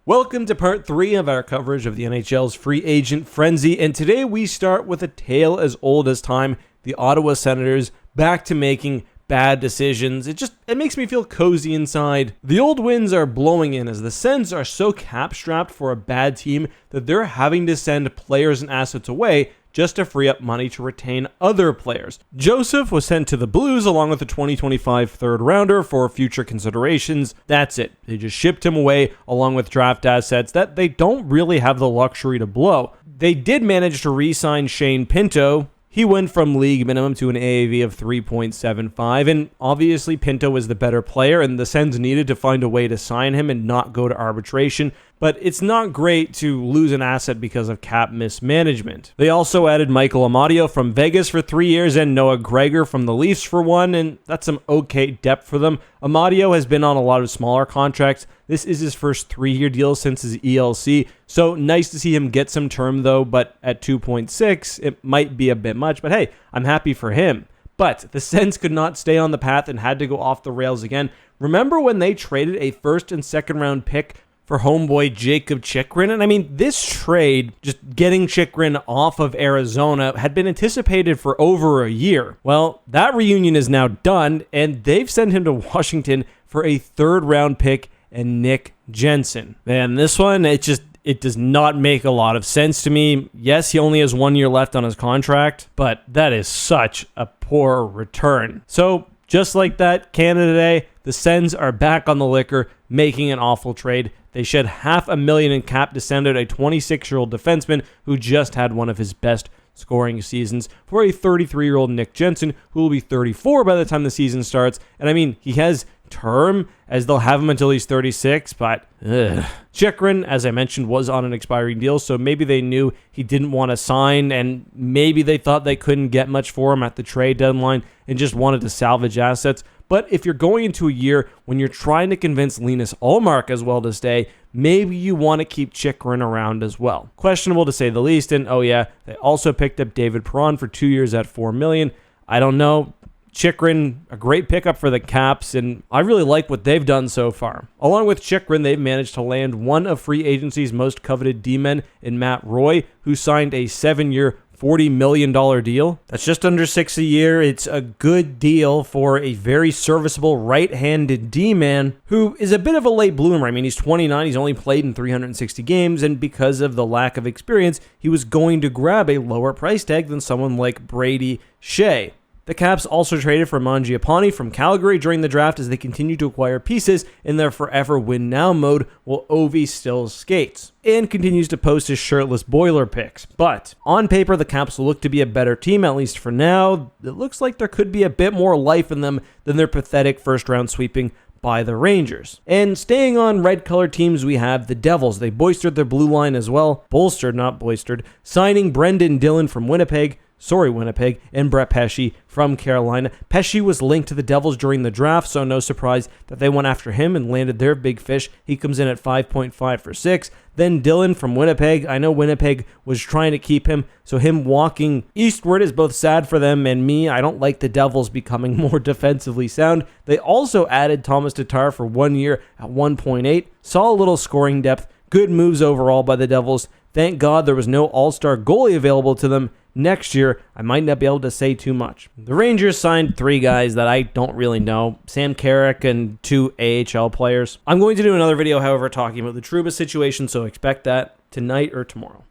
Welcome to part 3 of our coverage of the NHL's free agent frenzy, and today we start with a tale as old as time, the Ottawa Senators back to making bad decisions. It makes me feel cozy inside. The old winds are blowing in as the Sens are so cap-strapped for a bad team that they're having to send players and assets away just to free up money to retain other players. Joseph was sent to the Blues along with the 2025 third rounder for future considerations. That's it. They just shipped him away along with draft assets that they don't really have the luxury to blow. They did manage to re-sign Shane Pinto. He went from league minimum to an AAV of 3.75, and obviously Pinto was the better player, and the Sens needed to find a way to sign him and not go to arbitration. But it's not great to lose an asset because of cap mismanagement. They also added Michael Amadio from Vegas for 3 years and Noah Gregor from the Leafs for 1, and that's some okay depth for them. Amadio has been on a lot of smaller contracts. This is his first 3-year deal since his ELC, so nice to see him get some term though, but at 2.6, it might be a bit much, but hey, I'm happy for him. But the Sens could not stay on the path and had to go off the rails again. Remember when they traded a first and second round pick for homeboy Jacob Chychrun? And I mean, this trade, just getting Chychrun off of Arizona, had been anticipated for over a year. Well, that reunion is now done, and they've sent him to Washington for a third round pick and Nick Jensen. And this one, it does not make a lot of sense to me. Yes, he only has 1 year left on his contract, but that is such a poor return. So just like that, Canada Day, the Sens are back on the liquor, making an awful trade. They shed $500,000 in cap to send out a 26-year-old defenseman who just had one of his best scoring seasons for a 33-year-old Nick Jensen, who will be 34 by the time the season starts. And I mean, he has term, as they'll have him until he's 36, but Chychrun, as I mentioned, was on an expiring deal, so maybe they knew he didn't want to sign, and maybe they thought they couldn't get much for him at the trade deadline and just wanted to salvage assets. But if you're going into a year when you're trying to convince Linus Ullmark as well to stay, maybe you want to keep Chychrun around as well. Questionable to say the least, and oh yeah, they also picked up David Perron for 2 years at $4 million. I don't know. Chychrun, a great pickup for the Caps, and I really like what they've done so far. Along with Chychrun, they've managed to land one of free agency's most coveted D-men in Matt Roy, who signed a 7-year, $40 million deal. That's just under $6 a year. It's a good deal for a very serviceable right-handed D-man who is a bit of a late bloomer. I mean, he's 29, he's only played in 360 games, and because of the lack of experience, he was going to grab a lower price tag than someone like Brady Shea. The Caps also traded for Mangiapane from Calgary during the draft as they continue to acquire pieces in their forever win-now mode while Ovi still skates and continues to post his shirtless boiler pics. But on paper, the Caps look to be a better team, at least for now. It looks like there could be a bit more life in them than their pathetic first-round sweeping by the Rangers. And staying on red-colored teams, we have the Devils. They bolstered their blue line as well. Bolstered, not boistered. Signing Brendan Dillon from Winnipeg, and Brett Pesce from Carolina. Pesce was linked to the Devils during the draft, so no surprise that they went after him and landed their big fish. He comes in at 5.5 for 6. Then Dillon from Winnipeg. I know Winnipeg was trying to keep him, so him walking eastward is both sad for them and me. I don't like the Devils becoming more defensively sound. They also added Thomas Tatar for 1 year at 1.8. Saw a little scoring depth. Good moves overall by the Devils. Thank God there was no all-star goalie available to them. Next year, I might not be able to say too much. The Rangers signed 3 guys that I don't really know. Sam Carrick and 2 AHL players. I'm going to do another video, however, talking about the Trouba situation, so expect that tonight or tomorrow.